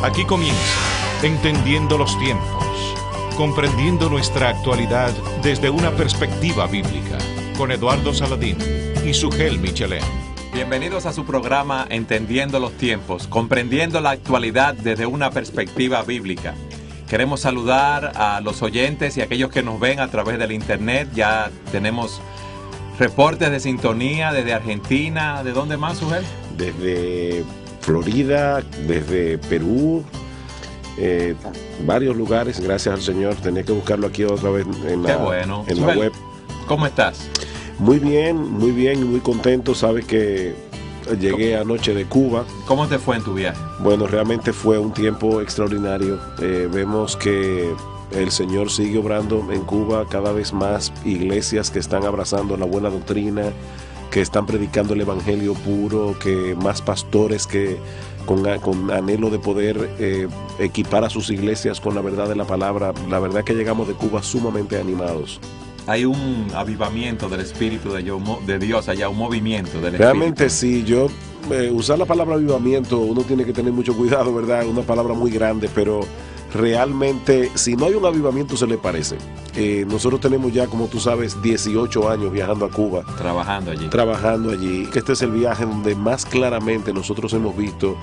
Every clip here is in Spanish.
Aquí comienza Entendiendo los Tiempos, comprendiendo nuestra actualidad desde una perspectiva bíblica, con Eduardo Saladín y Sugel Michelén. Bienvenidos a su programa Entendiendo los Tiempos, comprendiendo la actualidad desde una perspectiva bíblica. Queremos saludar a los oyentes y a aquellos que nos ven a través del internet. Ya tenemos reportes de sintonía desde Argentina. ¿De dónde más, Sugel? Desde Florida, desde Perú, varios lugares, gracias al Señor. Tenía que buscarlo aquí otra vez en la web. ¿Cómo estás? Muy bien y muy contento. Sabe que llegué anoche de Cuba. ¿Cómo te fue en tu viaje? Bueno, realmente fue un tiempo extraordinario. Vemos que el Señor sigue obrando en Cuba, cada vez más iglesias que están abrazando la buena doctrina, que están predicando el evangelio puro, que más pastores que con anhelo de poder equipar a sus iglesias con la verdad de la palabra. La verdad que llegamos de Cuba sumamente animados. Hay un avivamiento del Espíritu de Dios allá, un movimiento del Espíritu. Realmente sí, usar la palabra avivamiento, uno tiene que tener mucho cuidado, ¿verdad? Es una palabra muy grande, pero realmente, si no hay un avivamiento, se le parece. Nosotros tenemos ya, como tú sabes, 18 años viajando a Cuba. Trabajando allí. Este es el viaje donde más claramente nosotros hemos visto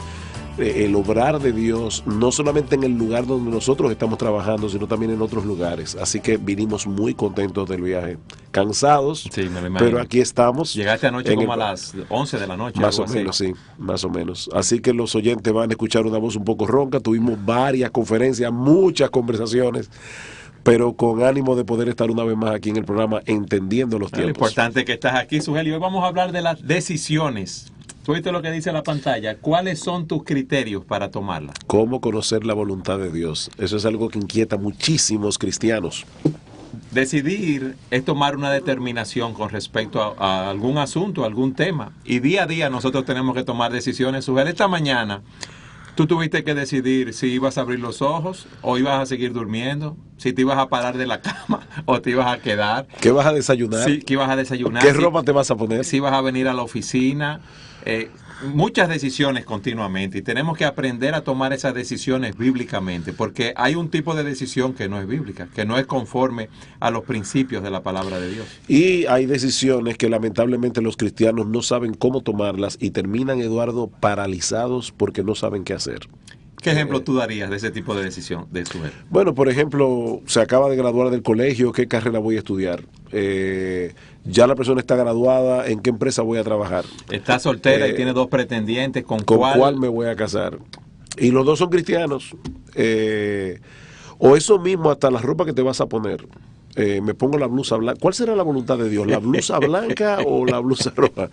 el obrar de Dios, no solamente en el lugar donde nosotros estamos trabajando, sino también en otros lugares. Así que vinimos muy contentos del viaje, cansados, sí, me lo imagino. Pero aquí estamos. Llegaste anoche como a las 11 de la noche. Más o menos, sí, más o menos. Así que los oyentes van a escuchar una voz un poco ronca. Tuvimos varias conferencias, muchas conversaciones, pero con ánimo de poder estar una vez más aquí en el programa Entendiendo los Tiempos. Lo importante es que estás aquí, Sugel, y hoy vamos a hablar de las decisiones. ¿Tú viste lo que dice la pantalla? ¿Cuáles son tus criterios para tomarla? ¿Cómo conocer la voluntad de Dios? Eso es algo que inquieta a muchísimos cristianos. Decidir es tomar una determinación con respecto a algún asunto, a algún tema. Y día a día nosotros tenemos que tomar decisiones. Sugel, esta mañana tú tuviste que decidir si ibas a abrir los ojos o ibas a seguir durmiendo, si te ibas a parar de la cama o te ibas a quedar. ¿Qué vas a desayunar? Sí, ¿qué ibas a desayunar? ¿Qué ropa te vas a poner? Si ibas a venir a la oficina. Muchas decisiones continuamente y tenemos que aprender a tomar esas decisiones bíblicamente, porque hay un tipo de decisión que no es bíblica, que no es conforme a los principios de la palabra de Dios. Y hay decisiones que lamentablemente los cristianos no saben cómo tomarlas y terminan, Eduardo, paralizados porque no saben qué hacer. ¿Qué ejemplo tú darías de ese tipo de decisión de Sugel? Bueno, por ejemplo, se acaba de graduar del colegio, ¿qué carrera voy a estudiar? Ya la persona está graduada, ¿en qué empresa voy a trabajar? Está soltera y tiene dos pretendientes, ¿con cuál me voy a casar? Y los dos son cristianos. O eso mismo, hasta la ropa que te vas a poner. Me pongo la blusa blanca. ¿Cuál será la voluntad de Dios? ¿La blusa blanca o la blusa roja?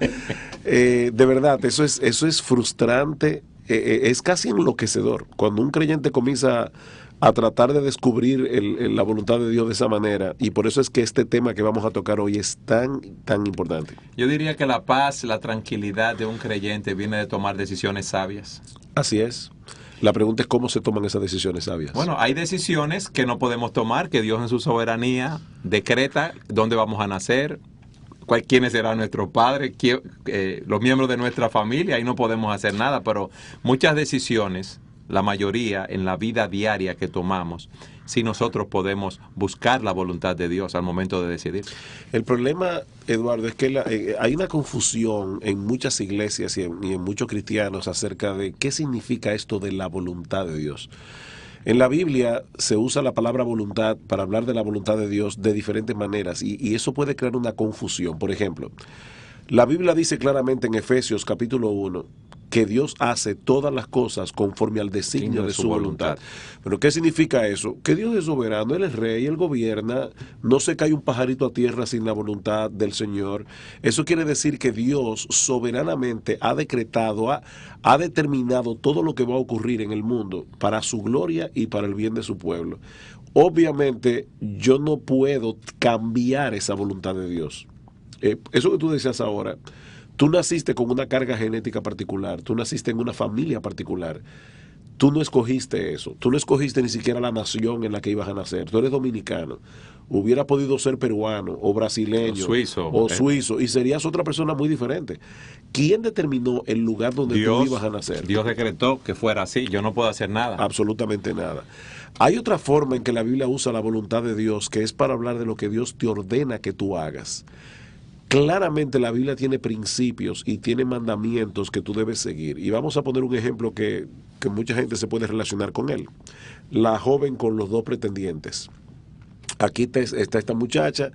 De verdad, eso es frustrante. Es casi enloquecedor cuando un creyente comienza a tratar de descubrir la voluntad de Dios de esa manera, y por eso es que este tema que vamos a tocar hoy es tan importante. Yo diría que la paz, la tranquilidad de un creyente viene de tomar decisiones sabias. Así es. La pregunta es cómo se toman esas decisiones sabias. Bueno, hay decisiones que no podemos tomar, que Dios en su soberanía decreta dónde vamos a nacer, quiénes serán nuestros padres, los miembros de nuestra familia. Ahí no podemos hacer nada, pero muchas decisiones, la mayoría en la vida diaria que tomamos, sí nosotros podemos buscar la voluntad de Dios al momento de decidir. El problema, Eduardo, es que hay una confusión en muchas iglesias y en muchos cristianos acerca de qué significa esto de la voluntad de Dios. En la Biblia se usa la palabra voluntad para hablar de la voluntad de Dios de diferentes maneras, y eso puede crear una confusión. Por ejemplo, la Biblia dice claramente en Efesios capítulo 1 que Dios hace todas las cosas conforme al designio de su voluntad. ¿Pero qué significa eso? Que Dios es soberano, Él es rey, Él gobierna, no se cae un pajarito a tierra sin la voluntad del Señor. Eso quiere decir que Dios soberanamente ha decretado, ha determinado todo lo que va a ocurrir en el mundo para su gloria y para el bien de su pueblo. Obviamente yo no puedo cambiar esa voluntad de Dios. Eso que tú decías ahora, tú naciste con una carga genética particular, tú naciste en una familia particular. Tú no escogiste eso, tú no escogiste ni siquiera la nación en la que ibas a nacer, tú eres dominicano, hubiera podido ser peruano o brasileño o suizo y serías otra persona muy diferente. ¿Quién determinó el lugar donde tú ibas a nacer? Dios decretó que fuera así, yo no puedo hacer nada. Absolutamente nada. Hay otra forma en que la Biblia usa la voluntad de Dios, que es para hablar de lo que Dios te ordena que tú hagas. Claramente la Biblia tiene principios y tiene mandamientos que tú debes seguir. Y vamos a poner un ejemplo que mucha gente se puede relacionar con él. La joven con los 2 pretendientes. Aquí está esta muchacha,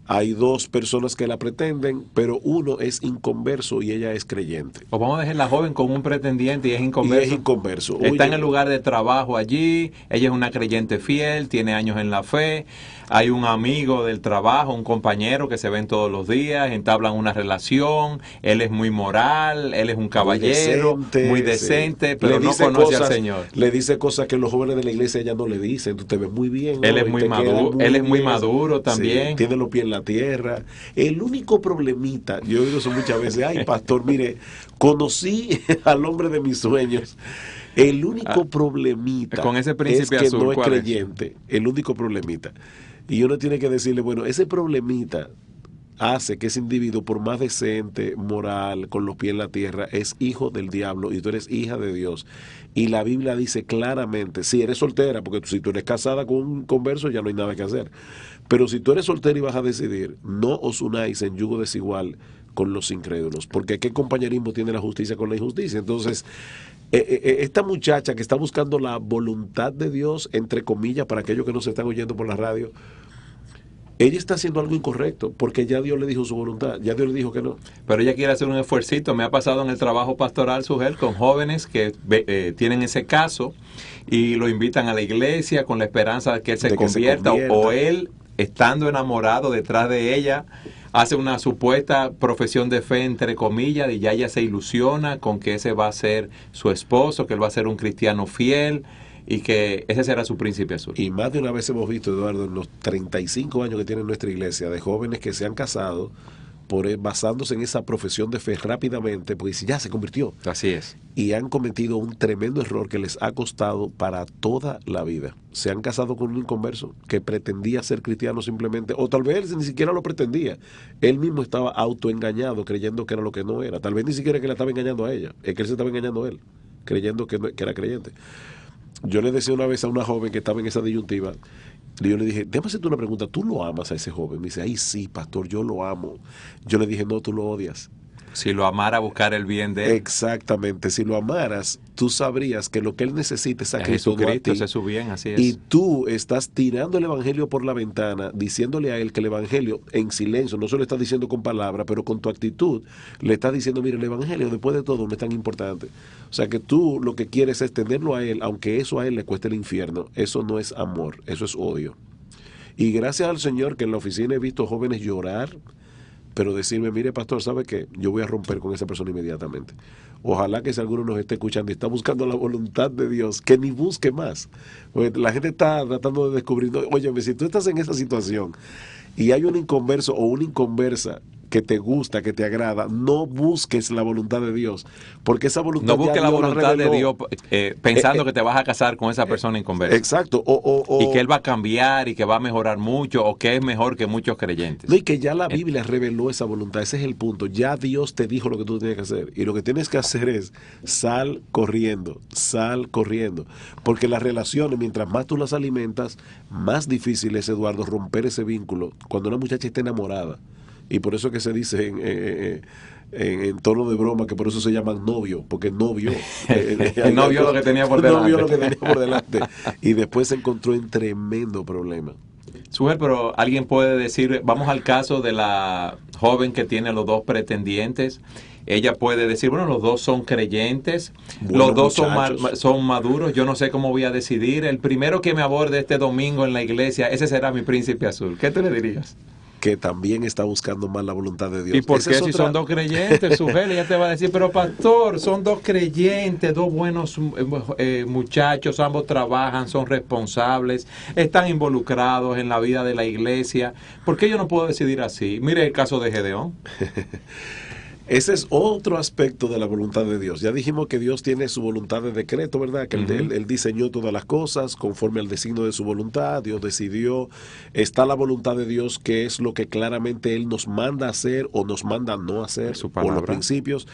hay 2 personas que la pretenden, pero uno es inconverso y ella es creyente. O vamos a dejar la joven con un pretendiente y es inconverso. Y es inconverso. Está en el lugar de trabajo allí, ella es una creyente fiel, tiene años en la fe, hay un amigo del trabajo, un compañero que se ven todos los días, entablan una relación, él es muy moral, él es un caballero, muy decente, sí, pero no conoce al Señor. Le dice cosas que los jóvenes de la iglesia ella no le dicen, tú te ves muy bien. Él es muy maduro, él es muy maduro también. Sí, tiene los pies en la tierra. El único problemita, yo he oído eso muchas veces, ay pastor, mire, conocí al hombre de mis sueños. El único problemita con ese príncipe es que azul, no es creyente. El único problemita. Y uno tiene que decirle, bueno, ese problemita hace que ese individuo, por más decente, moral, con los pies en la tierra, es hijo del diablo y tú eres hija de Dios. Y la Biblia dice claramente, si eres soltera, porque si tú eres casada con un converso ya no hay nada que hacer. Pero si tú eres soltera y vas a decidir, no os unáis en yugo desigual con los incrédulos, porque ¿qué compañerismo tiene la justicia con la injusticia? Entonces, esta muchacha que está buscando la voluntad de Dios, entre comillas, para aquellos que no se están oyendo por la radio, ella está haciendo algo incorrecto, porque ya Dios le dijo su voluntad, ya Dios le dijo que no. Pero ella quiere hacer un esfuercito. Me ha pasado en el trabajo pastoral, Sugel, con jóvenes que tienen ese caso y lo invitan a la iglesia con la esperanza de que él se convierta. O él, estando enamorado detrás de ella, hace una supuesta profesión de fe, entre comillas, y ya ella se ilusiona con que ese va a ser su esposo, que él va a ser un cristiano fiel y que ese será su príncipe azul. Y más de una vez hemos visto, Eduardo, en los 35 años que tiene nuestra iglesia, de jóvenes que se han casado basándose en esa profesión de fe rápidamente, porque ya se convirtió. Así es. Y han cometido un tremendo error que les ha costado para toda la vida. Se han casado con un inconverso que pretendía ser cristiano simplemente, o tal vez él ni siquiera lo pretendía. Él mismo estaba autoengañado, creyendo que era lo que no era. Tal vez ni siquiera que le estaba engañando a ella, es que él se estaba engañando a él, creyendo que era creyente. Yo le decía una vez a una joven que estaba en esa disyuntiva, y yo le dije, déjame hacerte una pregunta, ¿tú lo amas a ese joven? Me dice, ay sí, pastor, yo lo amo. Yo le dije, no, tú lo odias. Si lo amara, buscar el bien de él. Exactamente, si lo amaras, tú sabrías que lo que él necesita es a Cristo, no a ti. Ese es su bien, así es. Y tú estás tirando el evangelio por la ventana, diciéndole a él que el evangelio en silencio, no se lo estás diciendo con palabras, pero con tu actitud, le estás diciendo, mire, el evangelio después de todo no es tan importante. O sea que tú lo que quieres es tenerlo a él, aunque eso a él le cueste el infierno. Eso no es amor, eso es odio. Y gracias al Señor que en la oficina he visto jóvenes llorar, pero decirme, mire pastor, ¿sabe qué? Yo voy a romper con esa persona inmediatamente. Ojalá que si alguno nos esté escuchando y está buscando la voluntad de Dios, que ni busque más. Porque la gente está tratando de descubrir, oye, si tú estás en esa situación y hay un inconverso o una inconversa que te gusta, que te agrada, no busques la voluntad de Dios, porque esa voluntad no busques la voluntad de Dios pensando que te vas a casar con esa persona inconversa. Exacto. Y que él va a cambiar y que va a mejorar mucho o que es mejor que muchos creyentes. No, y que ya la Biblia reveló esa voluntad, ese es el punto. Ya Dios te dijo lo que tú tienes que hacer y lo que tienes que hacer es sal corriendo, porque las relaciones, mientras más tú las alimentas, más difícil es, Eduardo, romper ese vínculo cuando una muchacha está enamorada. Y por eso que se dice en tono de broma que por eso se llaman novio, porque novio el novio lo que tenía por delante. Novio lo que tenía por delante. Y después se encontró en tremendo problema. Sugel, pero alguien puede decir, vamos al caso de la joven que tiene los 2 pretendientes. Ella puede decir, bueno, los 2 son creyentes, los 2 son maduros, yo no sé cómo voy a decidir. El primero que me aborde este domingo en la iglesia, ese será mi príncipe azul. ¿Qué tú le dirías? Que también está buscando más la voluntad de Dios. ¿Y por qué si son 2 creyentes, Sugel? Ella te va a decir, pero pastor, son 2 creyentes, 2 buenos muchachos, ambos trabajan, son responsables, están involucrados en la vida de la iglesia. ¿Por qué yo no puedo decidir así? Mire el caso de Gedeón. Ese es otro aspecto de la voluntad de Dios. Ya dijimos que Dios tiene su voluntad de decreto, ¿verdad? Que él diseñó todas las cosas conforme al designio de su voluntad. Dios decidió. Está la voluntad de Dios, que es lo que claramente Él nos manda a hacer o nos manda no hacer, Su o palabra. los principios.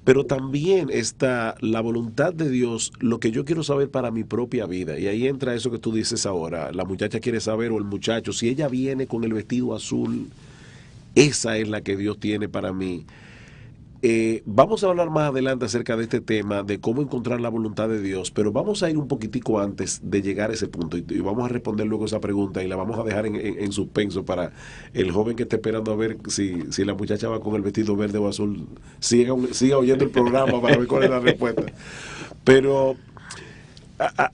Pero también está la voluntad de Dios, lo que yo quiero saber para mi propia vida. Y ahí entra eso que tú dices ahora. La muchacha quiere saber, o el muchacho, si ella viene con el vestido azul, esa es la que Dios tiene para mí. Vamos a hablar más adelante acerca de este tema, de cómo encontrar la voluntad de Dios, pero vamos a ir un poquitico antes de llegar a ese punto y vamos a responder luego esa pregunta y la vamos a dejar en suspenso para el joven que esté esperando a ver si la muchacha va con el vestido verde o azul. Siga oyendo el programa para ver cuál es la respuesta. Pero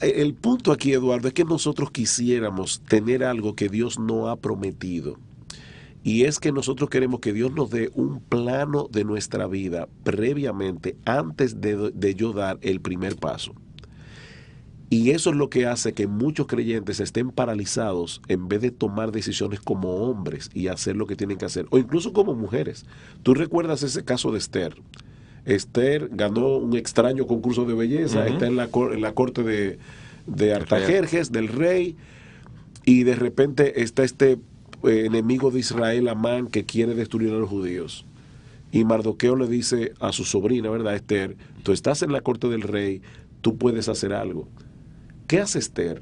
el punto aquí, Eduardo, es que nosotros quisiéramos tener algo que Dios no ha prometido. Y es que nosotros queremos que Dios nos dé un plano de nuestra vida previamente, antes de yo dar el primer paso. Y eso es lo que hace que muchos creyentes estén paralizados en vez de tomar decisiones como hombres y hacer lo que tienen que hacer, o incluso como mujeres. ¿Tú recuerdas ese caso de Esther? Esther ganó un extraño concurso de belleza, está en la corte de Artajerjes, del rey, y de repente está este enemigo de Israel, Amán, que quiere destruir a los judíos. Y Mardoqueo le dice a su sobrina, ¿verdad, Esther? Tú estás en la corte del rey, tú puedes hacer algo. ¿Qué hace Esther?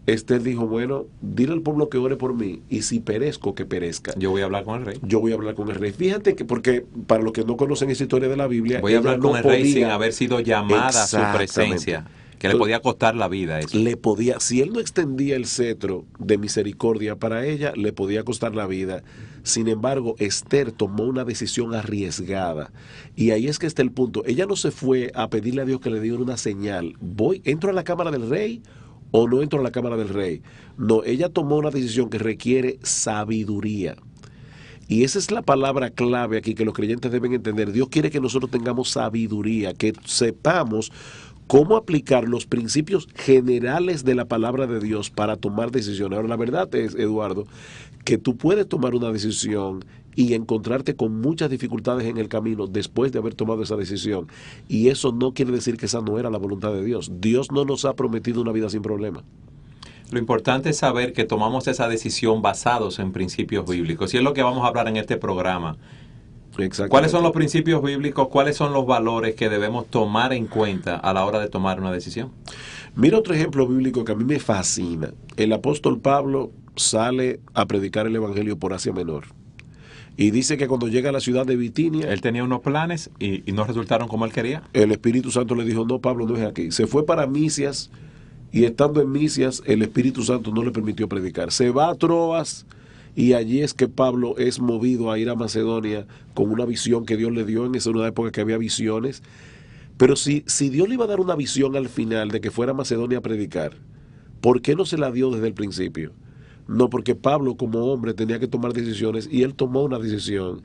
Esther dijo, bueno, dile al pueblo que ore por mí, y si perezco, que perezca. Yo voy a hablar con el rey. Yo voy a hablar con el rey. Fíjate que, porque para los que no conocen esa historia de la Biblia, Voy a hablar con el rey sin haber sido llamada a su Exactamente. presencia, que le podía costar la vida eso. Le podía, si él no extendía el cetro de misericordia para ella, le podía costar la vida. Sin embargo, Esther tomó una decisión arriesgada. Y ahí es que está el punto. Ella no se fue a pedirle a Dios que le diera una señal. ¿Entro a la cámara del rey o no entro a la cámara del rey? No, ella tomó una decisión que requiere sabiduría. Y esa es la palabra clave aquí que los creyentes deben entender. Dios quiere que nosotros tengamos sabiduría, que sepamos cómo aplicar los principios generales de la palabra de Dios para tomar decisiones. Ahora, la verdad es, Eduardo, que tú puedes tomar una decisión y encontrarte con muchas dificultades en el camino después de haber tomado esa decisión. Y eso no quiere decir que esa no era la voluntad de Dios. Dios no nos ha prometido una vida sin problema. Lo importante es saber que tomamos esa decisión basados en principios bíblicos. Y es lo que vamos a hablar en este programa. ¿Cuáles son los principios bíblicos? ¿Cuáles son los valores que debemos tomar en cuenta a la hora de tomar una decisión? Mira otro ejemplo bíblico que a mí me fascina. El apóstol Pablo sale a predicar el evangelio por Asia Menor. Y dice que cuando llega a la ciudad de Bitinia, él tenía unos planes y no resultaron como él quería. El Espíritu Santo le dijo, no, Pablo, no es aquí. Se fue para Misias y estando en Misias, el Espíritu Santo no le permitió predicar. Se va a Troas. Y allí es que Pablo es movido a ir a Macedonia con una visión que Dios le dio. En esa una época que había visiones. Pero si Dios le iba a dar una visión al final de que fuera a Macedonia a predicar, ¿por qué no se la dio desde el principio? No, porque Pablo como hombre tenía que tomar decisiones y él tomó una decisión.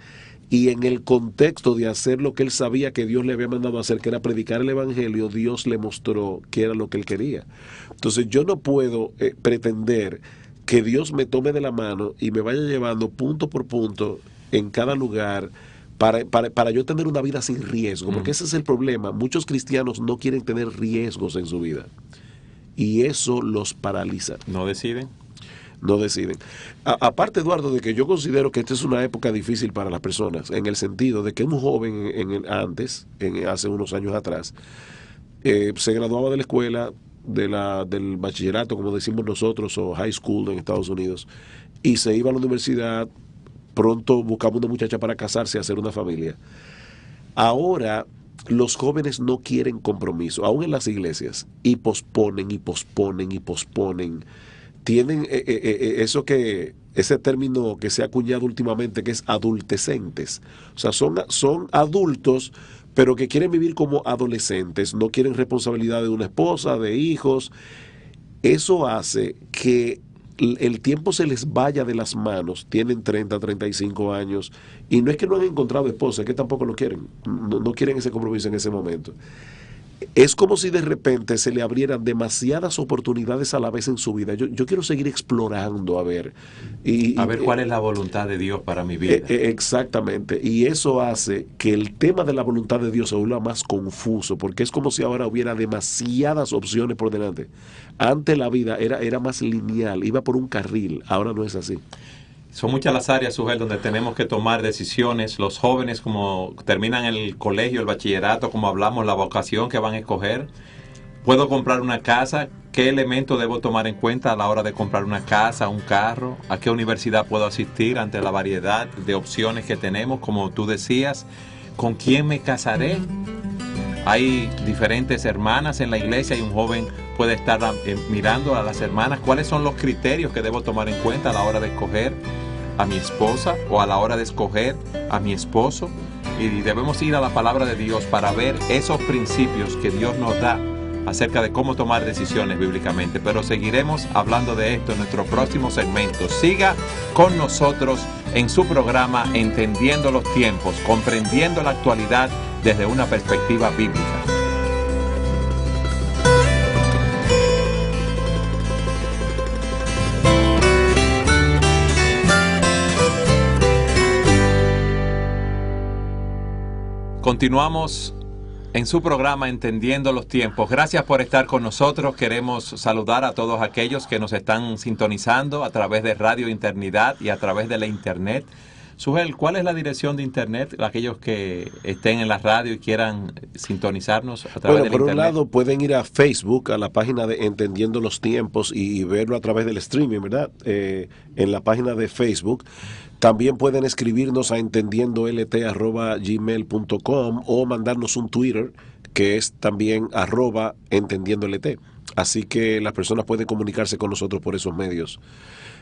Y en el contexto de hacer lo que él sabía que Dios le había mandado a hacer, que era predicar el evangelio, Dios le mostró que era lo que él quería. Entonces yo no puedo pretender que Dios me tome de la mano y me vaya llevando punto por punto en cada lugar para yo tener una vida sin riesgo, porque ese es el problema. Muchos cristianos no quieren tener riesgos en su vida y eso los paraliza. ¿No deciden? No deciden. Aparte, Eduardo, de que yo considero que esta es una época difícil para las personas, en el sentido de que un joven hace unos años atrás, se graduaba de la escuela, del bachillerato, como decimos nosotros, o high school en Estados Unidos, y se iba a la universidad, pronto buscaba una muchacha para casarse y hacer una familia. Ahora los jóvenes no quieren compromiso, aún en las iglesias, y posponen y posponen y posponen. Tienen ese término que se ha acuñado últimamente, que es adultecentes. O sea, son adultos, pero que quieren vivir como adolescentes, no quieren responsabilidad de una esposa, de hijos. Eso hace que el tiempo se les vaya de las manos. Tienen 30, 35 años, y no es que no han encontrado esposa, es que tampoco lo quieren. No quieren ese compromiso en ese momento. es como si de repente se le abrieran demasiadas oportunidades a la vez en su vida. Yo quiero seguir explorando, a ver. A ver cuál es la voluntad de Dios para mi vida. Exactamente. Y eso hace que el tema de la voluntad de Dios se vuelva más confuso, porque es como si ahora hubiera demasiadas opciones por delante. Antes la vida era más lineal, iba por un carril, ahora no es así. Son muchas las áreas, Sujel, donde tenemos que tomar decisiones. Los jóvenes, como terminan el colegio, el bachillerato, como hablamos, la vocación que van a escoger. ¿Puedo comprar una casa? ¿Qué elemento debo tomar en cuenta a la hora de comprar una casa, un carro? ¿A qué universidad puedo asistir ante la variedad de opciones que tenemos? Como tú decías, ¿con quién me casaré? Hay diferentes hermanas en la iglesia y un joven puede estar mirando a las hermanas. ¿Cuáles son los criterios que debo tomar en cuenta a la hora de escoger a mi esposa o a la hora de escoger a mi esposo? Y debemos ir a la palabra de Dios para ver esos principios que Dios nos da acerca de cómo tomar decisiones bíblicamente. Pero seguiremos hablando de esto en nuestro próximo segmento. Siga con nosotros en su programa Entendiendo los Tiempos, comprendiendo la actualidad desde una perspectiva bíblica. Continuamos en su programa Entendiendo los Tiempos. Gracias por estar con nosotros. Queremos saludar a todos aquellos que nos están sintonizando a través de Radio Eternidad y a través de la Internet. Sujel, ¿cuál es la dirección de Internet? Aquellos que estén en la radio y quieran sintonizarnos a través de la Internet. Por un lado, pueden ir a Facebook, a la página de Entendiendo los Tiempos y verlo a través del streaming, ¿verdad? En la página de Facebook. También pueden escribirnos a entendiendolt@gmail.com o mandarnos un Twitter que es también @entendiendolt. Así que las personas pueden comunicarse con nosotros por esos medios.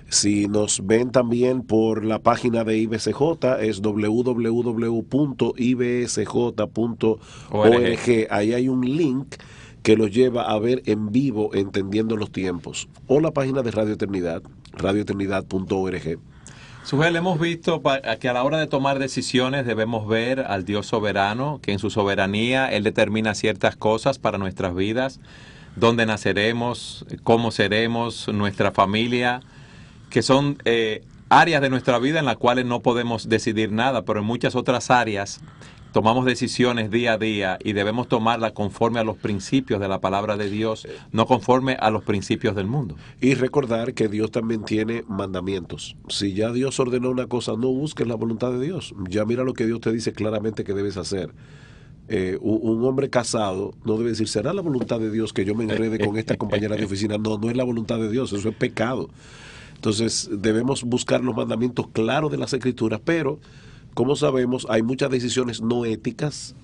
Si nos ven también por la página de IBCJ, es www.ibsj.org. Ahí hay un link que los lleva a ver en vivo Entendiendo los Tiempos. O la página de Radio Eternidad, radioeternidad.org. Sujel, hemos visto que a la hora de tomar decisiones debemos ver al Dios soberano, que en su soberanía Él determina ciertas cosas para nuestras vidas, dónde naceremos, cómo seremos, nuestra familia, que son áreas de nuestra vida en las cuales no podemos decidir nada, pero en muchas otras áreas tomamos decisiones día a día y debemos tomarlas conforme a los principios de la palabra de Dios, no conforme a los principios del mundo. Y recordar que Dios también tiene mandamientos. Si ya Dios ordenó una cosa, no busques la voluntad de Dios. Ya mira lo que Dios te dice claramente que debes hacer. Un hombre casado no debe decir, ¿será la voluntad de Dios que yo me enrede con esta compañera de oficina? No, no es la voluntad de Dios, eso es pecado. Entonces debemos buscar los mandamientos claros de las Escrituras, pero como sabemos, hay muchas decisiones no éticas.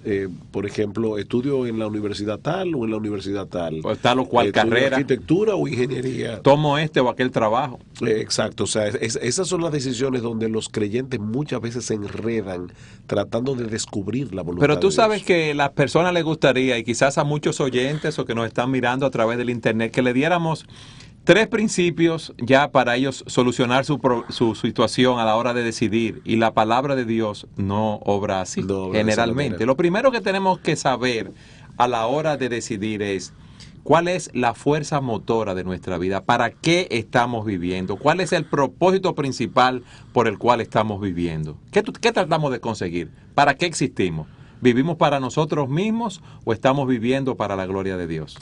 Por ejemplo, estudio en la universidad tal o en la universidad tal. O tal o cual carrera. Arquitectura o ingeniería. Tomo este o aquel trabajo. Exacto. O sea, esas son las decisiones donde los creyentes muchas veces se enredan tratando de descubrir la voluntad de Dios. Pero tú sabes que a las personas les gustaría, y quizás a muchos oyentes o que nos están mirando a través del Internet, que le diéramos 3 principios ya para ellos solucionar su situación a la hora de decidir. Y la palabra de Dios no obra así, generalmente. Lo primero que tenemos que saber a la hora de decidir es cuál es la fuerza motora de nuestra vida, para qué estamos viviendo, cuál es el propósito principal por el cual estamos viviendo. ¿Qué tratamos de conseguir? ¿Para qué existimos? ¿Vivimos para nosotros mismos o estamos viviendo para la gloria de Dios?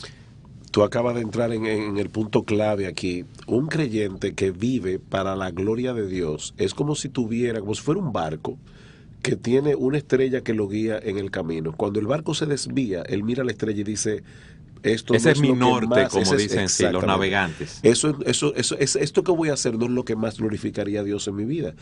Tú acabas de entrar en el punto clave aquí. Un creyente que vive para la gloria de Dios es como si fuera un barco que tiene una estrella que lo guía en el camino. Cuando el barco se desvía, él mira la estrella y dice, esto ese no es mi norte, como dicen los navegantes. Esto que voy a hacer no es lo que más glorificaría a Dios en mi vida.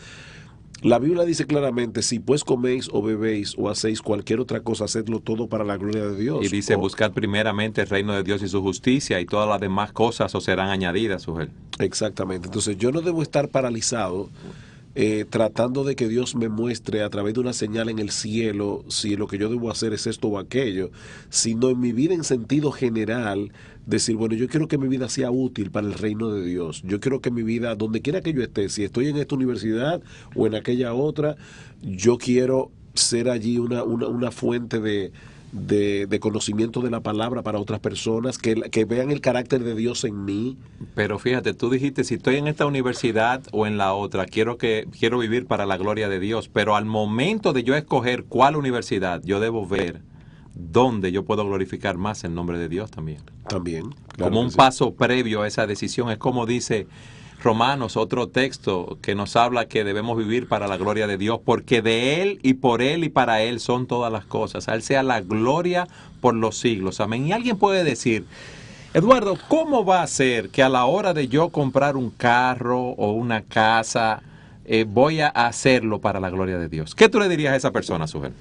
La Biblia dice claramente, si pues coméis o bebéis o hacéis cualquier otra cosa, hacedlo todo para la gloria de Dios. Y dice, buscad primeramente el reino de Dios y su justicia, y todas las demás cosas os serán añadidas, Sujel. Exactamente. Entonces yo no debo estar paralizado tratando de que Dios me muestre a través de una señal en el cielo si lo que yo debo hacer es esto o aquello, sino en mi vida en sentido general decir, bueno, yo quiero que mi vida sea útil para el reino de Dios. Yo quiero que mi vida, donde quiera que yo esté, si estoy en esta universidad o en aquella otra, yo quiero ser allí una fuente de de conocimiento de la palabra para otras personas, que vean el carácter de Dios en mí. Pero fíjate, tú dijiste, si estoy en esta universidad o en la otra, quiero vivir para la gloria de Dios, pero al momento de yo escoger cuál universidad, yo debo ver dónde yo puedo glorificar más el nombre de Dios también. También. Claro, Como un paso previo a esa decisión, es como dice Romanos, otro texto que nos habla que debemos vivir para la gloria de Dios, porque de Él y por Él y para Él son todas las cosas. A Él sea la gloria por los siglos. Amén. Y alguien puede decir, Eduardo, ¿cómo va a ser que a la hora de yo comprar un carro o una casa, voy a hacerlo para la gloria de Dios? ¿Qué tú le dirías a esa persona, Sujel?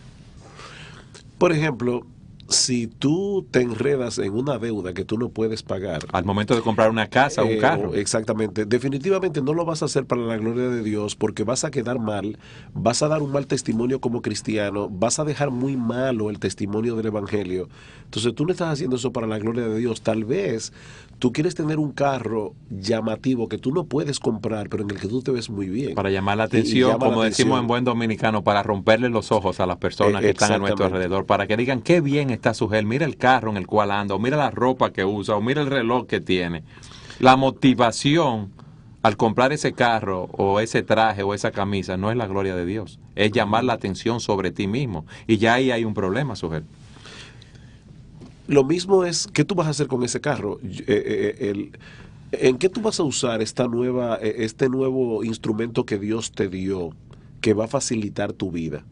Por ejemplo, si tú te enredas en una deuda que tú no puedes pagar, Al momento de comprar una casa o un carro. Exactamente. Definitivamente no lo vas a hacer para la gloria de Dios, porque vas a quedar mal, vas a dar un mal testimonio como cristiano, vas a dejar muy malo el testimonio del Evangelio. Entonces tú no estás haciendo eso para la gloria de Dios. Tal vez tú quieres tener un carro llamativo que tú no puedes comprar, pero en el que tú te ves muy bien. Para llamar la Y atención, llama como la decimos atención. en buen dominicano, para romperle los ojos a las personas que están a nuestro Exactamente. alrededor, para que digan qué bien está Sujel, mira el carro en el cual anda, o mira la ropa que usa, o mira el reloj que tiene. La motivación al comprar ese carro, o ese traje, o esa camisa, no es la gloria de Dios, es llamar la atención sobre ti mismo. Y ya ahí hay un problema, Sujel. Lo mismo es, ¿qué tú vas a hacer con ese carro? ¿En qué tú vas a usar este nuevo instrumento que Dios te dio, que va a facilitar tu vida?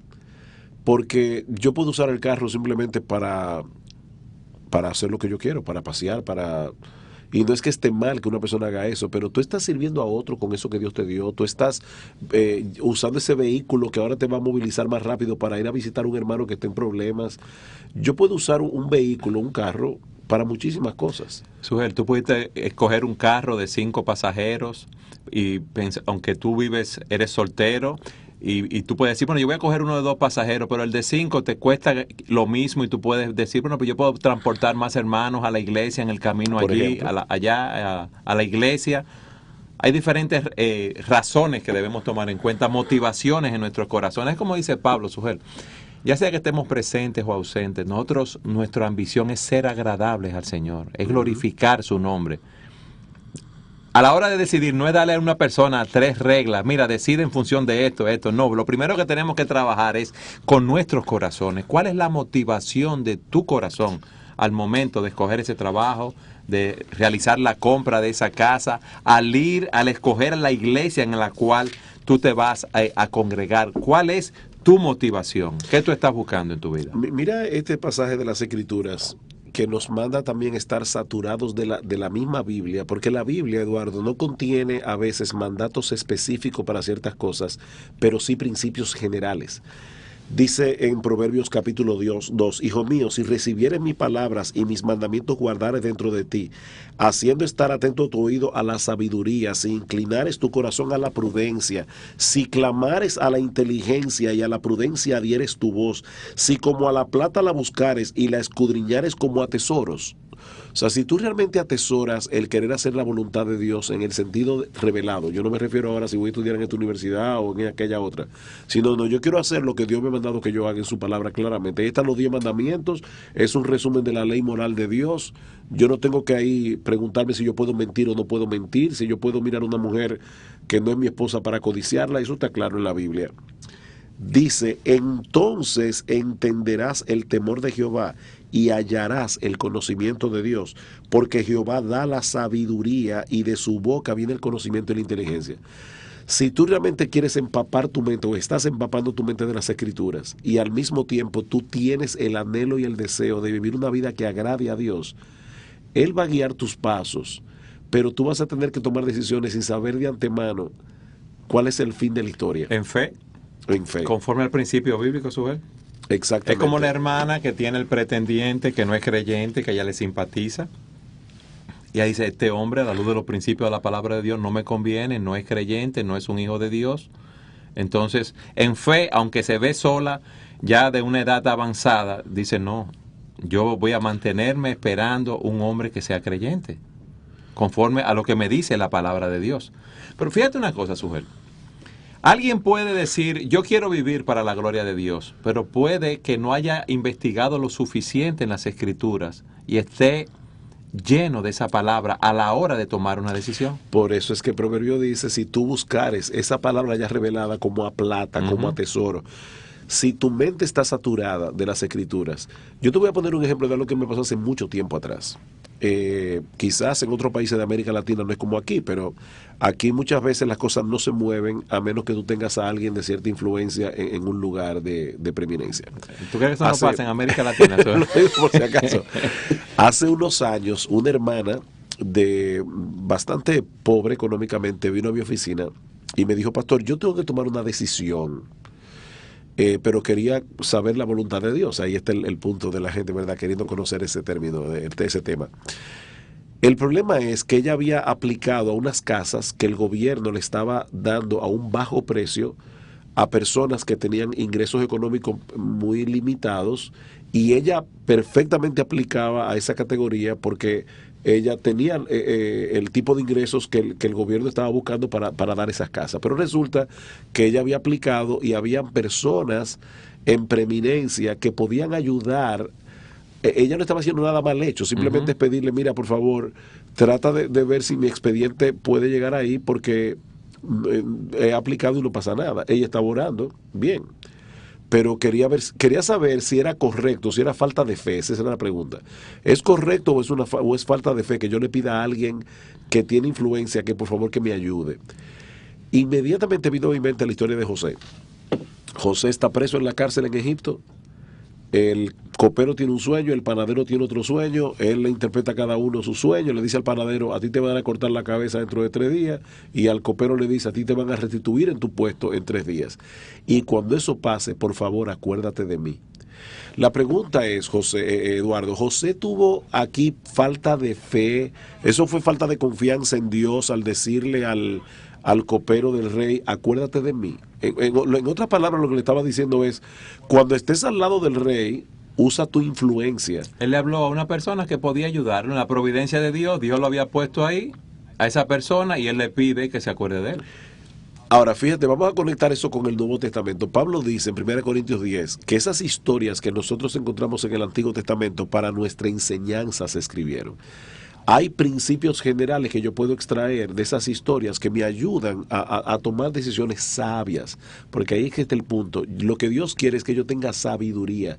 Porque yo puedo usar el carro simplemente para hacer lo que yo quiero, para pasear, Y no es que esté mal que una persona haga eso, pero tú estás sirviendo a otro con eso que Dios te dio. Tú estás usando ese vehículo que ahora te va a movilizar más rápido para ir a visitar a un hermano que esté en problemas. Yo puedo usar un vehículo, un carro, para muchísimas cosas. Sujel, tú pudiste escoger un carro de 5 pasajeros y aunque tú eres soltero y tú puedes decir, bueno, yo voy a coger uno de 2 pasajeros, pero el de 5 te cuesta lo mismo y tú puedes decir, bueno, pues yo puedo transportar más hermanos a la iglesia en el camino Por allí, ejemplo. a la iglesia. Hay diferentes razones que debemos tomar en cuenta, motivaciones en nuestros corazones. Es como dice Pablo, Sujel. Ya sea que estemos presentes o ausentes, nuestra ambición es ser agradables al Señor, es glorificar su nombre. A la hora de decidir, no es darle a una persona 3 reglas, mira, decide en función de esto, no. Lo primero que tenemos que trabajar es con nuestros corazones. ¿Cuál es la motivación de tu corazón al momento de escoger ese trabajo, de realizar la compra de esa casa, al escoger la iglesia en la cual tú te vas a congregar? ¿Cuál es tu motivación? ¿Qué tú estás buscando en tu vida? Mira este pasaje de las Escrituras que nos manda también estar saturados de la misma Biblia, porque la Biblia, Eduardo, no contiene a veces mandatos específicos para ciertas cosas, pero sí principios generales. Dice en Proverbios capítulo 2, Hijo mío, si recibieres mis palabras y mis mandamientos guardares dentro de ti, haciendo estar atento tu oído a la sabiduría, si inclinares tu corazón a la prudencia, si clamares a la inteligencia y a la prudencia adhieres tu voz, si como a la plata la buscares y la escudriñares como a tesoros. O sea, si tú realmente atesoras el querer hacer la voluntad de Dios en el sentido revelado, yo no me refiero ahora si voy a estudiar en esta universidad o en aquella otra, sino no, yo quiero hacer lo que Dios me ha mandado que yo haga en su palabra claramente. Ahí están los 10 mandamientos, es un resumen de la ley moral de Dios. Yo no tengo que ahí preguntarme si yo puedo mentir o no puedo mentir, si yo puedo mirar a una mujer que no es mi esposa para codiciarla, eso está claro en la Biblia. Dice, entonces entenderás el temor de Jehová y hallarás el conocimiento de Dios, porque Jehová da la sabiduría y de su boca viene el conocimiento y la inteligencia. Si tú realmente quieres empapar tu mente o estás empapando tu mente de las Escrituras y al mismo tiempo tú tienes el anhelo y el deseo de vivir una vida que agrade a Dios, Él va a guiar tus pasos, pero tú vas a tener que tomar decisiones sin saber de antemano cuál es el fin de la historia. En fe, En fe. conforme al principio bíblico, Sujel. Exactamente. Es como la hermana que tiene el pretendiente que no es creyente, que ella le simpatiza. Y ahí dice, este hombre, a la luz de los principios de la palabra de Dios, no me conviene, no es creyente, no es un hijo de Dios. Entonces, en fe, aunque se ve sola, ya de una edad avanzada, dice, no, yo voy a mantenerme esperando un hombre que sea creyente, conforme a lo que me dice la palabra de Dios. Pero fíjate una cosa, Sujel. Alguien puede decir, yo quiero vivir para la gloria de Dios, pero puede que no haya investigado lo suficiente en las Escrituras y esté lleno de esa palabra a la hora de tomar una decisión. Por eso es que el proverbio dice, si tú buscares esa palabra ya revelada como a plata, como a tesoro, si tu mente está saturada de las Escrituras. Yo te voy a poner un ejemplo de algo que me pasó hace mucho tiempo atrás. Quizás en otros países de América Latina no es como aquí, pero aquí muchas veces las cosas no se mueven a menos que tú tengas a alguien de cierta influencia en un lugar de preeminencia. ¿Tú crees que eso no pasa en América Latina? Lo digo por si acaso. Hace unos años, una hermana de bastante pobre económicamente vino a mi oficina y me dijo, pastor, yo tengo que tomar una decisión. Pero quería saber la voluntad de Dios. Ahí está el punto de la gente, ¿verdad? Queriendo conocer ese término, ese tema. El problema es que ella había aplicado a unas casas que el gobierno le estaba dando a un bajo precio a personas que tenían ingresos económicos muy limitados, y ella perfectamente aplicaba a esa categoría porque ella tenía el tipo de ingresos que el gobierno estaba buscando para dar esas casas. Pero resulta que ella había aplicado y habían personas en preeminencia que podían ayudar. Ella no estaba haciendo nada mal hecho, simplemente es pedirle, mira, por favor, trata de ver si mi expediente puede llegar ahí porque he aplicado y no pasa nada. Ella estaba orando, bien. Pero quería saber si era correcto, si era falta de fe. Esa era la pregunta. ¿Es correcto o es falta de fe que yo le pida a alguien que tiene influencia que por favor que me ayude? Inmediatamente vino a mi mente la historia de José. José está preso en la cárcel en Egipto. El copero tiene un sueño, el panadero tiene otro sueño, él le interpreta a cada uno su sueño, le dice al panadero, a ti te van a cortar la cabeza dentro de 3 días, y al copero le dice, a ti te van a restituir en tu puesto en 3 días. Y cuando eso pase, por favor, acuérdate de mí. La pregunta es, Eduardo, ¿José tuvo aquí falta de fe? ¿Eso fue falta de confianza en Dios al decirle al copero del rey, acuérdate de mí? En otras palabras, lo que le estaba diciendo es, cuando estés al lado del rey, usa tu influencia. Él le habló a una persona que podía ayudarlo en la providencia de Dios. Dios lo había puesto ahí, a esa persona, y él le pide que se acuerde de él. Ahora, fíjate, vamos a conectar eso con el Nuevo Testamento. Pablo dice en 1 Corintios 10 que esas historias que nosotros encontramos en el Antiguo Testamento para nuestra enseñanza se escribieron. Hay principios generales que yo puedo extraer de esas historias que me ayudan a tomar decisiones sabias, porque ahí es que está el punto. Lo que Dios quiere es que yo tenga sabiduría.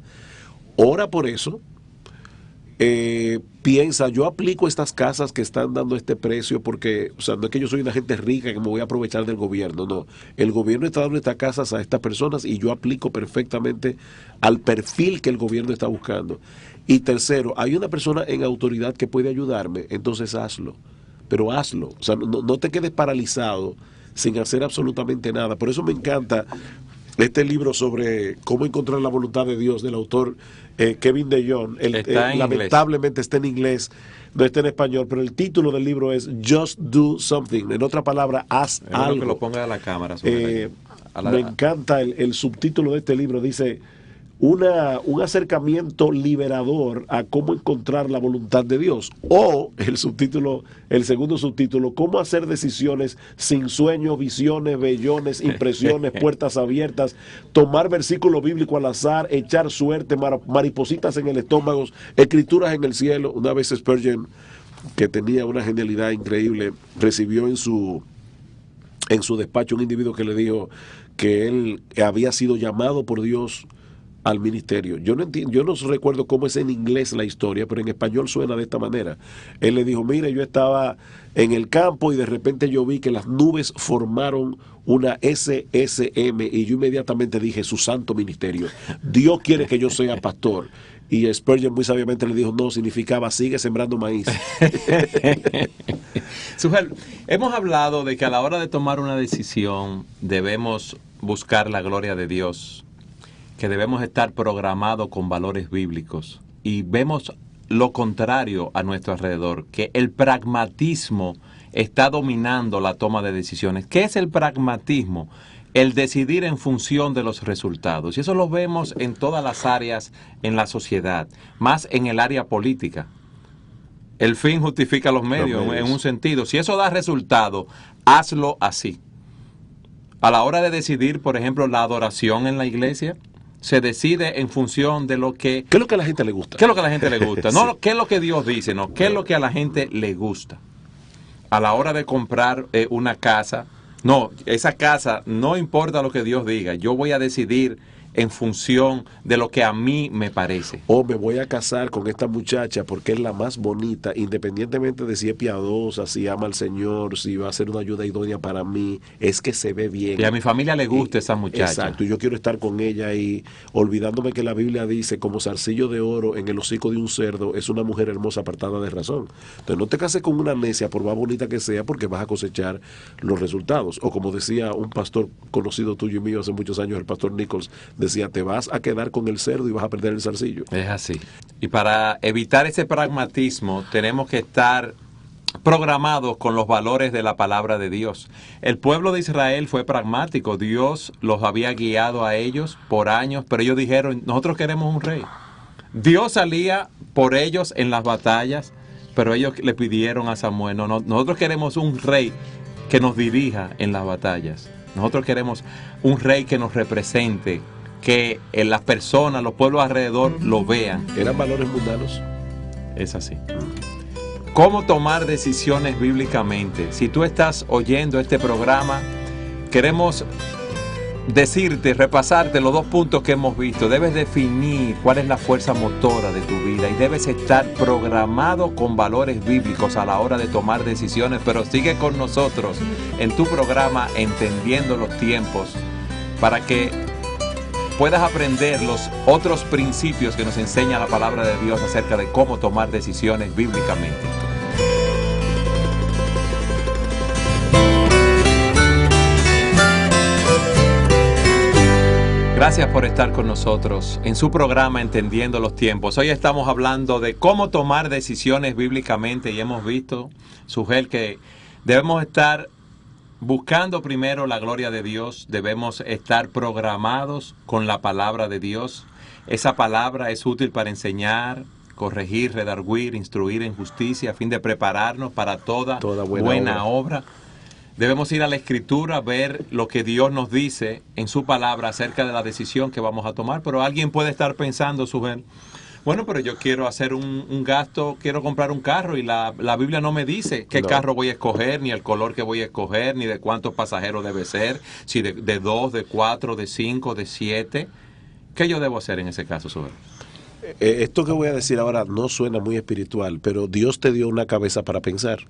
Ora por eso. Piensa, yo aplico estas casas que están dando este precio porque, o sea, no es que yo soy una gente rica que me voy a aprovechar del gobierno, no. El gobierno está dando estas casas a estas personas y yo aplico perfectamente al perfil que el gobierno está buscando. Y tercero, hay una persona en autoridad que puede ayudarme, entonces hazlo, pero hazlo. O sea, no te quedes paralizado sin hacer absolutamente nada. Por eso me encanta este libro sobre cómo encontrar la voluntad de Dios del autor Kevin DeYoung. Lamentablemente está en inglés, no está en español, pero el título del libro es Just Do Something. En otra palabra, haz algo. Que lo ponga a la cámara. Me encanta el subtítulo de este libro, dice un acercamiento liberador a cómo encontrar la voluntad de Dios. O el segundo subtítulo, cómo hacer decisiones sin sueños, visiones, vellones, impresiones, puertas abiertas, tomar versículo bíblico al azar, echar suerte, maripositas en el estómago, escrituras en el cielo. Una vez Spurgeon, que tenía una genialidad increíble, recibió en su despacho un individuo que le dijo que él había sido llamado por Dios al ministerio. Yo no recuerdo cómo es en inglés la historia, pero en español suena de esta manera. Él le dijo, mire, yo estaba en el campo y de repente yo vi que las nubes formaron una SSM y yo inmediatamente dije, su santo ministerio. Dios quiere que yo sea pastor. Y Spurgeon muy sabiamente le dijo, no, significaba, sigue sembrando maíz. Sujel, hemos hablado de que a la hora de tomar una decisión debemos buscar la gloria de Dios, que debemos estar programados con valores bíblicos, y vemos lo contrario a nuestro alrededor, que el pragmatismo está dominando la toma de decisiones. ¿Qué es el pragmatismo? El decidir en función de los resultados. Y eso lo vemos en todas las áreas en la sociedad, más en el área política. El fin justifica los medios en un sentido. Si eso da resultado, hazlo así. A la hora de decidir, por ejemplo, la adoración en la iglesia, se decide en función de lo que... ¿Qué es lo que a la gente le gusta? ¿Qué es lo que a la gente le gusta? Sí. No qué es lo que Dios dice, no, qué es lo que a la gente le gusta. A la hora de comprar una casa, no, esa casa, no importa lo que Dios diga, yo voy a decidir en función de lo que a mí me parece. O me voy a casar con esta muchacha porque es la más bonita, independientemente de si es piadosa, si ama al Señor, si va a ser una ayuda idónea para mí, es que se ve bien. Y a mi familia le gusta esa muchacha. Exacto, yo quiero estar con ella y olvidándome que la Biblia dice, como zarcillo de oro en el hocico de un cerdo, es una mujer hermosa apartada de razón. Entonces no te cases con una necia, por más bonita que sea, porque vas a cosechar los resultados. O como decía un pastor conocido tuyo y mío hace muchos años, el pastor Nichols, decía, te vas a quedar con el cerdo y vas a perder el zarcillo. Es así. Y para evitar ese pragmatismo, tenemos que estar programados con los valores de la palabra de Dios. El pueblo de Israel fue pragmático. Dios los había guiado a ellos por años, pero ellos dijeron, nosotros queremos un rey. Dios salía por ellos en las batallas, pero ellos le pidieron a Samuel, no, nosotros queremos un rey que nos dirija en las batallas. Nosotros queremos un rey que nos represente, que las personas, los pueblos alrededor lo vean. ¿Eran valores mundanos? Es así. ¿Cómo tomar decisiones bíblicamente? Si tú estás oyendo este programa, queremos decirte, repasarte los 2 puntos que hemos visto. Debes definir cuál es la fuerza motora de tu vida y debes estar programado con valores bíblicos a la hora de tomar decisiones. Pero sigue con nosotros en tu programa Entendiendo los Tiempos para que puedas aprender los otros principios que nos enseña la palabra de Dios acerca de cómo tomar decisiones bíblicamente. Gracias por estar con nosotros en su programa Entendiendo los Tiempos. Hoy estamos hablando de cómo tomar decisiones bíblicamente y hemos visto, Sugel, que debemos estar buscando primero la gloria de Dios, debemos estar programados con la palabra de Dios. Esa palabra es útil para enseñar, corregir, redarguir, instruir en justicia, a fin de prepararnos para toda buena obra. Debemos ir a la Escritura, ver lo que Dios nos dice en su palabra acerca de la decisión que vamos a tomar. Pero alguien puede estar pensando, Sugel, bueno, pero yo quiero hacer un gasto, quiero comprar un carro y la Biblia no me dice qué carro voy a escoger, ni el color que voy a escoger, ni de cuántos pasajeros debe ser, si de 2, de 4, de 5, de 7. ¿Qué yo debo hacer en ese caso, Sugel? Esto que voy a decir ahora no suena muy espiritual, pero Dios te dio una cabeza para pensar.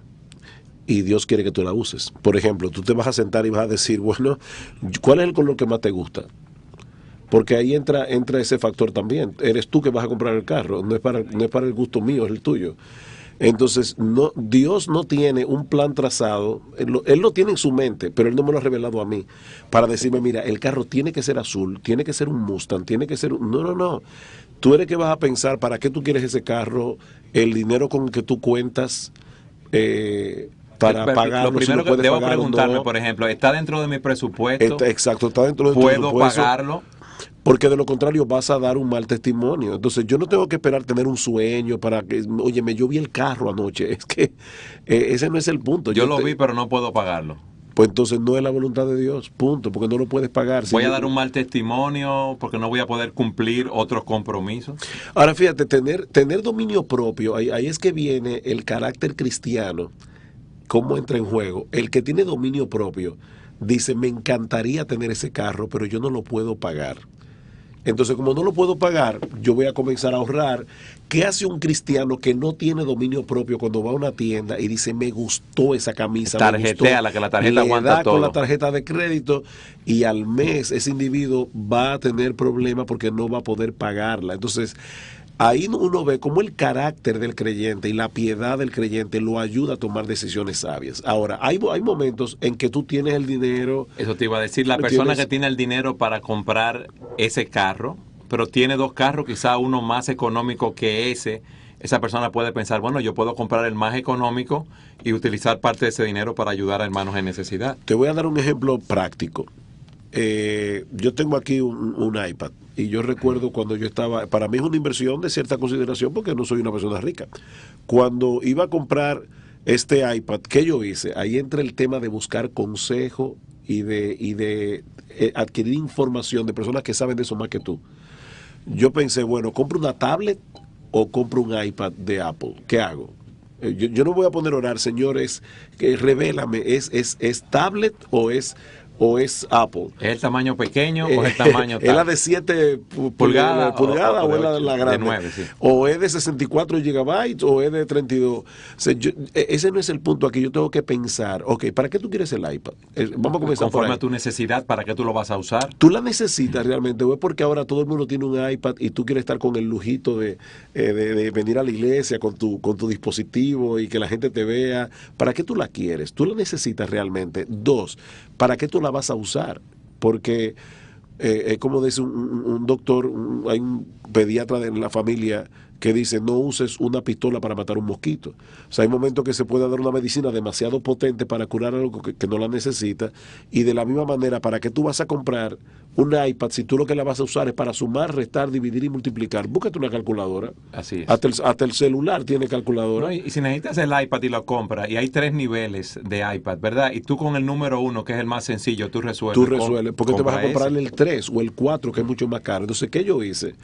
Y Dios quiere que tú la uses. Por ejemplo, tú te vas a sentar y vas a decir, bueno, ¿cuál es el color que más te gusta? Porque ahí entra ese factor también. Eres tú que vas a comprar el carro, no es para el gusto mío, es el tuyo. Entonces, Dios no tiene un plan trazado, Él lo tiene en su mente, pero Él no me lo ha revelado a mí, para decirme, mira, el carro tiene que ser azul, tiene que ser un Mustang, tiene que ser un... No. Tú eres que vas a pensar para qué tú quieres ese carro, el dinero con el que tú cuentas... para pagarlo. Lo primero si lo que debo pagar preguntarme, no. por ejemplo, ¿está dentro de mi presupuesto? Exacto, está dentro de tu presupuesto. ¿Puedo presupuesto? pagarlo? Porque de lo contrario vas a dar un mal testimonio. Entonces yo no tengo que esperar tener un sueño para que, oye, yo vi el carro anoche. Es que ese no es el punto. Yo lo vi, pero no puedo pagarlo. Pues entonces no es la voluntad de Dios, punto, porque no lo puedes pagar. Voy a dar un mal testimonio porque no voy a poder cumplir otros compromisos. Ahora fíjate, tener dominio propio, ahí es que viene el carácter cristiano. ¿Cómo entra en juego? El que tiene dominio propio dice, me encantaría tener ese carro, pero yo no lo puedo pagar. Entonces, como no lo puedo pagar, yo voy a comenzar a ahorrar. ¿Qué hace un cristiano que no tiene dominio propio cuando va a una tienda y dice, me gustó esa camisa? Tarjetea, la que la tarjeta aguanta todo. Con la tarjeta de crédito y al mes ese individuo va a tener problemas porque no va a poder pagarla. Entonces, ahí uno ve cómo el carácter del creyente y la piedad del creyente lo ayuda a tomar decisiones sabias. Ahora, hay momentos en que tú tienes el dinero. Eso te iba a decir, la persona que tiene el dinero para comprar ese carro, pero tiene 2 carros, quizá uno más económico que esa persona puede pensar, bueno, yo puedo comprar el más económico y utilizar parte de ese dinero para ayudar a hermanos en necesidad. Te voy a dar un ejemplo práctico. Yo tengo aquí un iPad y yo recuerdo cuando yo estaba, para mí es una inversión de cierta consideración porque no soy una persona rica. Cuando iba a comprar este iPad, ¿qué yo hice? Ahí entra el tema de buscar consejo y de adquirir información de personas que saben de eso más que tú. Yo pensé, bueno, ¿compro una tablet o compro un iPad de Apple? ¿Qué hago? Yo no voy a poner a orar, señores, que revélame, ¿es tablet o es Apple? ¿Es el tamaño pequeño o es el tamaño ¿Es la tal? de 7 Pulgadas pulgadas o o de es la 8, grande? de 9, sí. ¿O es de 64 gigabytes o es de 32? O sea, ese no es el punto aquí. Yo tengo que pensar, ok, ¿para qué tú quieres el iPad? Vamos a comenzar por Conforme ahí. a tu necesidad, ¿para qué tú lo vas a usar? ¿Tú la necesitas realmente o es porque ahora todo el mundo tiene un iPad y tú quieres estar con el lujito de venir a la iglesia con tu dispositivo y que la gente te vea? ¿Para qué tú la quieres? ¿Tú la necesitas realmente? Dos, ¿para qué tú la vas a usar? Porque, como dice un doctor, hay un pediatra en la familia que dice, no uses una pistola para matar un mosquito. O sea, hay momentos que se puede dar una medicina demasiado potente para curar algo que no la necesita, y de la misma manera, ¿para qué tú vas a comprar un iPad si tú lo que la vas a usar es para sumar, restar, dividir y multiplicar? Búscate una calculadora. Así es. Hasta el celular tiene calculadora. No, y si necesitas el iPad y lo compras, y hay 3 niveles de iPad, ¿verdad? Y tú con el número 1, que es el más sencillo, tú resuelves. Tú resuelves, porque te vas a compra comprar ese. el 3 o el 4, que es mucho más caro. Entonces, ¿qué yo hice?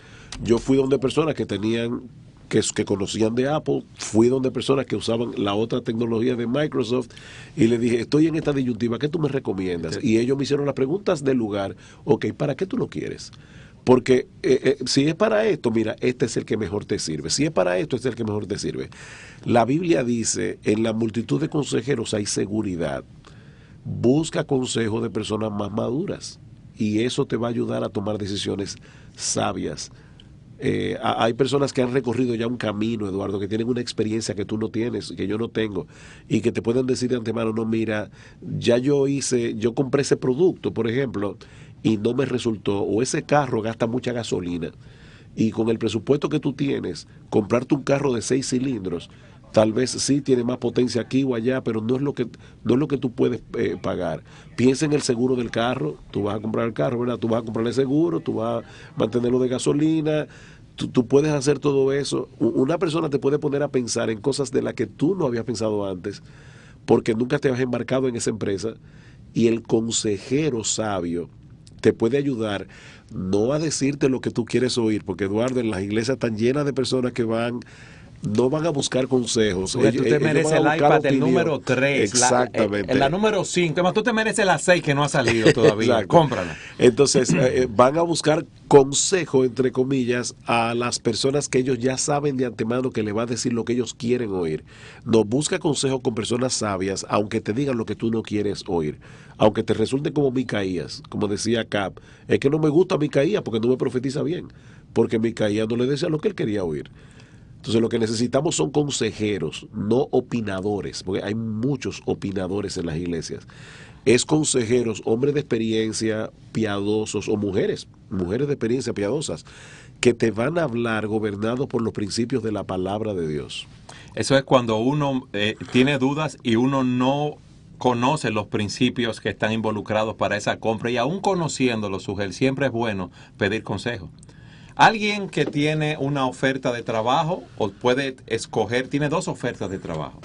Yo fui donde personas que tenían, que conocían de Apple, fui donde personas que usaban la otra tecnología de Microsoft y le dije, estoy en esta disyuntiva, ¿qué tú me recomiendas? Sí. Y ellos me hicieron las preguntas del lugar. Ok, ¿para qué tú lo quieres? Porque si es para esto, mira, este es el que mejor te sirve. Si es para esto, este es el que mejor te sirve. La Biblia dice, en la multitud de consejeros hay seguridad. Busca consejo de personas más maduras y eso te va a ayudar a tomar decisiones sabias. Hay personas que han recorrido ya un camino, Eduardo, que tienen una experiencia que tú no tienes, que yo no tengo, y que te pueden decir de antemano, no, mira, yo compré ese producto, por ejemplo, y no me resultó, o ese carro gasta mucha gasolina, y con el presupuesto que tú tienes, comprarte un carro de 6 cilindros, tal vez sí tiene más potencia aquí o allá, pero no es lo que tú puedes pagar. Piensa en el seguro del carro. Tú vas a comprar el carro, ¿verdad? Tú vas a comprarle seguro, tú vas a mantenerlo de gasolina. Tú puedes hacer todo eso. Una persona te puede poner a pensar en cosas de las que tú no habías pensado antes, porque nunca te has embarcado en esa empresa. Y el consejero sabio te puede ayudar no a decirte lo que tú quieres oír, porque, Eduardo, en las iglesias están llenas de personas que no van a buscar consejos. Porque tú te mereces el iPad, el número 3. Exactamente. La número 5. Además, tú te mereces la 6 que no ha salido todavía. Cómprala. Entonces, van a buscar consejo, entre comillas, a las personas que ellos ya saben de antemano que le va a decir lo que ellos quieren oír. No, busca consejo con personas sabias, aunque te digan lo que tú no quieres oír. Aunque te resulte como Micaías, como decía Cap. Es que no me gusta Micaías porque no me profetiza bien. Porque Micaías no le decía lo que él quería oír. Entonces lo que necesitamos son consejeros, no opinadores, porque hay muchos opinadores en las iglesias. Es consejeros, hombres de experiencia piadosos o mujeres de experiencia piadosas, que te van a hablar gobernados por los principios de la palabra de Dios. Eso es cuando uno tiene dudas y uno no conoce los principios que están involucrados para esa compra, y aún conociéndolos, Sugel, siempre es bueno pedir consejo. Alguien que tiene una oferta de trabajo o puede escoger, tiene 2 ofertas de trabajo,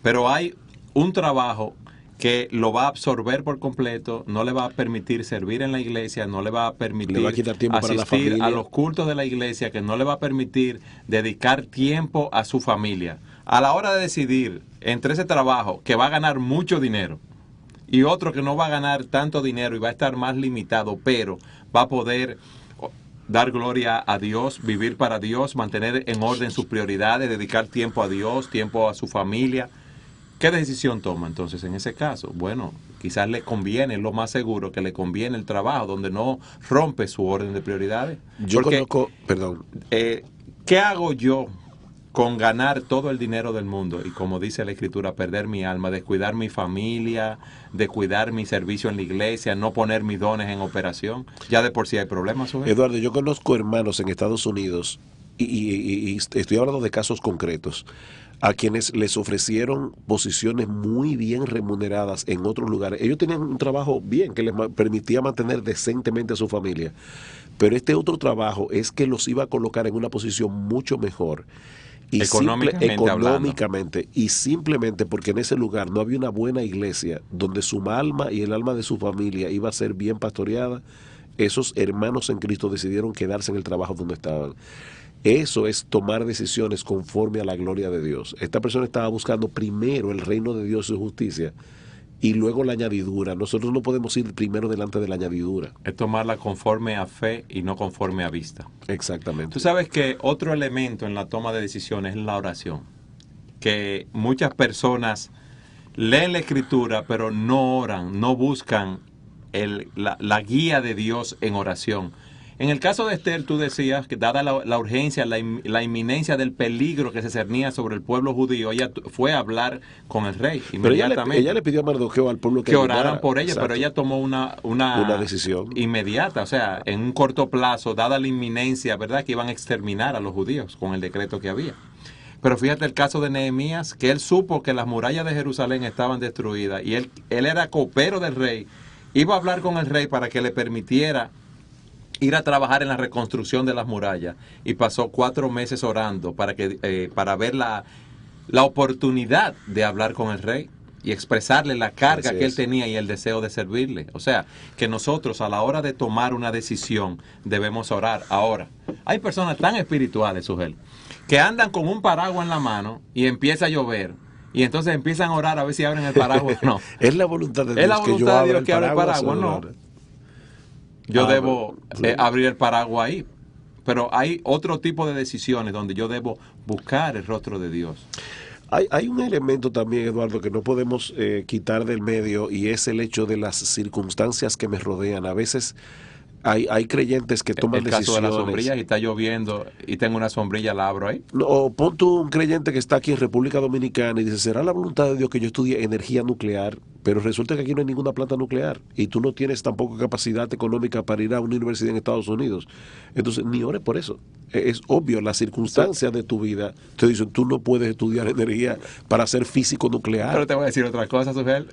pero hay un trabajo que lo va a absorber por completo, no le va a permitir servir en la iglesia, no le va a permitir va a quitar tiempo para la asistir familia, a los cultos de la iglesia, que no le va a permitir dedicar tiempo a su familia. A la hora de decidir entre ese trabajo que va a ganar mucho dinero y otro que no va a ganar tanto dinero y va a estar más limitado, pero va a poder dar gloria a Dios, vivir para Dios, mantener en orden sus prioridades, dedicar tiempo a Dios, tiempo a su familia. ¿Qué decisión toma entonces en ese caso? Bueno, quizás le conviene, lo más seguro, que le conviene el trabajo donde no rompe su orden de prioridades. Yo Porque, conozco, perdón. ¿qué hago yo con ganar todo el dinero del mundo y, como dice la Escritura, perder mi alma, descuidar mi familia, descuidar mi servicio en la iglesia, no poner mis dones en operación? Ya de por sí hay problemas, ¿sabes? Eduardo, yo conozco hermanos en Estados Unidos y estoy hablando de casos concretos a quienes les ofrecieron posiciones muy bien remuneradas en otros lugares. Ellos tenían un trabajo bien que les permitía mantener decentemente a su familia, pero este otro trabajo es que los iba a colocar en una posición mucho mejor. Y económicamente y simplemente porque en ese lugar no había una buena iglesia donde su alma y el alma de su familia iba a ser bien pastoreada, esos hermanos en Cristo decidieron quedarse en el trabajo donde estaban. Eso es tomar decisiones conforme a la gloria de Dios. Esta persona estaba buscando primero el reino de Dios y su justicia y luego la añadidura. Nosotros no podemos ir primero delante de la añadidura. es tomarla conforme a fe y no conforme a vista. Exactamente. Tú sabes que otro elemento en la toma de decisiones es la oración. Que muchas personas leen la escritura, pero no oran, no buscan la guía de Dios en oración. En el caso de Esther, tú decías que dada la urgencia, la inminencia del peligro que se cernía sobre el pueblo judío, ella fue a hablar con el rey inmediatamente. Pero ella le pidió a Mardoqueo al pueblo que oraran por ella, exacto, pero ella tomó una decisión inmediata, o sea, en un corto plazo, dada la inminencia, ¿verdad?, que iban a exterminar a los judíos con el decreto que había. Pero fíjate el caso de Nehemías, que él supo que las murallas de Jerusalén estaban destruidas y él era copero del rey, iba a hablar con el rey para que le permitiera ir a trabajar en la reconstrucción de las murallas y pasó 4 meses orando para ver la oportunidad de hablar con el rey y expresarle la carga que él tenía y el deseo de servirle. O sea, que nosotros a la hora de tomar una decisión debemos orar. Ahora, hay personas tan espirituales, Sugel, que andan con un paraguas en la mano y empieza a llover y entonces empiezan a orar a ver si abren el paraguas o no. Es la voluntad de Dios, es la voluntad de Dios que abra el paraguas, no. Yo debo abrir el paraguas ahí. Pero hay otro tipo de decisiones donde yo debo buscar el rostro de Dios. Hay un elemento también, Eduardo, que no podemos quitar del medio y es el hecho de las circunstancias que me rodean. A veces hay creyentes que toman decisiones. El caso de las sombrillas, y está lloviendo y tengo una sombrilla, la abro ahí. O pon tú un creyente que está aquí en República Dominicana y dice, ¿será la voluntad de Dios que yo estudie energía nuclear? Pero resulta que aquí no hay ninguna planta nuclear y tú no tienes tampoco capacidad económica para ir a una universidad en Estados Unidos. Entonces, ni ores por eso. Es obvio, las circunstancias de tu vida te dicen, tú no puedes estudiar energía para ser físico nuclear. Pero te voy a decir otra cosa, Sugel.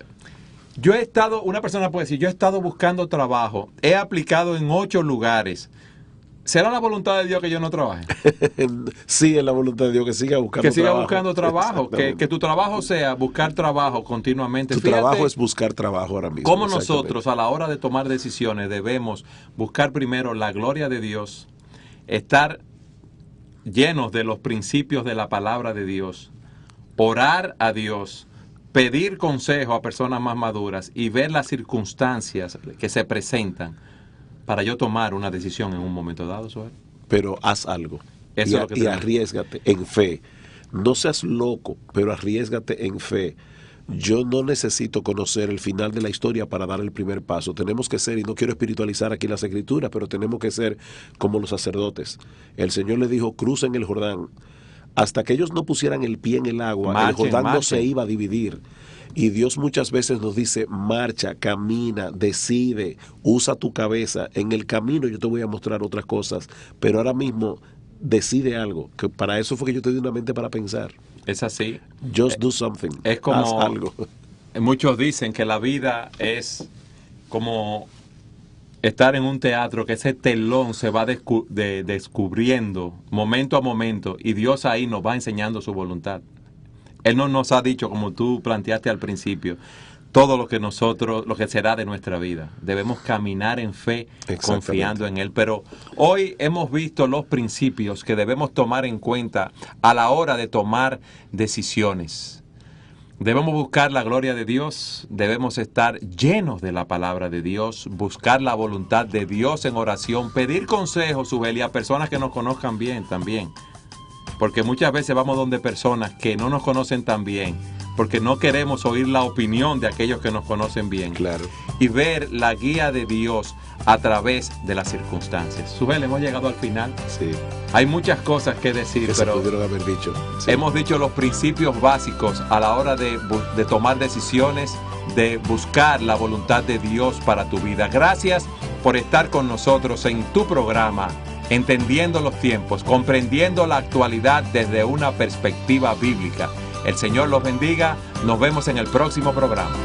Una persona puede decir, yo he estado buscando trabajo, he aplicado en 8 lugares. ¿Será la voluntad de Dios que yo no trabaje? Sí, es la voluntad de Dios que siga buscando trabajo. Que siga buscando trabajo, que tu trabajo sea buscar trabajo continuamente. Tu trabajo es buscar trabajo ahora mismo. Como nosotros a la hora de tomar decisiones debemos buscar primero la gloria de Dios, estar llenos de los principios de la palabra de Dios, orar a Dios, pedir consejo a personas más maduras y ver las circunstancias que se presentan para yo tomar una decisión en un momento dado. Pero haz algo y arriésgate en fe. No seas loco, pero arriésgate en fe. Yo no necesito conocer el final de la historia para dar el primer paso. Tenemos que ser, y no quiero espiritualizar aquí las escrituras, pero tenemos que ser como los sacerdotes. El Señor le dijo, crucen el Jordán. Hasta que ellos no pusieran el pie en el agua, el Jordán no se iba a dividir. Y Dios muchas veces nos dice, marcha, camina, decide, usa tu cabeza. En el camino yo te voy a mostrar otras cosas, pero ahora mismo decide algo, que para eso fue que yo te di una mente para pensar. Es así. Just do something. Es como, haz algo. Muchos dicen que la vida es como estar en un teatro, que ese telón se va descubriendo momento a momento y Dios ahí nos va enseñando su voluntad. Él no nos ha dicho, como tú planteaste al principio, todo lo que será de nuestra vida. Debemos caminar en fe, confiando en Él. Pero hoy hemos visto los principios que debemos tomar en cuenta a la hora de tomar decisiones. Debemos buscar la gloria de Dios, debemos estar llenos de la palabra de Dios, buscar la voluntad de Dios en oración, pedir consejos, Sugel, a personas que nos conozcan bien también. Porque muchas veces vamos donde personas que no nos conocen tan bien, porque no queremos oír la opinión de aquellos que nos conocen bien. Claro. Y ver la guía de Dios a través de las circunstancias. Sugel, hemos llegado al final. Sí. Hay muchas cosas que decir, que pero se pudieron haber dicho. Sí. Hemos dicho los principios básicos a la hora de tomar decisiones, de buscar la voluntad de Dios para tu vida. Gracias por estar con nosotros en tu programa, Entendiendo los Tiempos, comprendiendo la actualidad desde una perspectiva bíblica. El Señor los bendiga. Nos vemos en el próximo programa.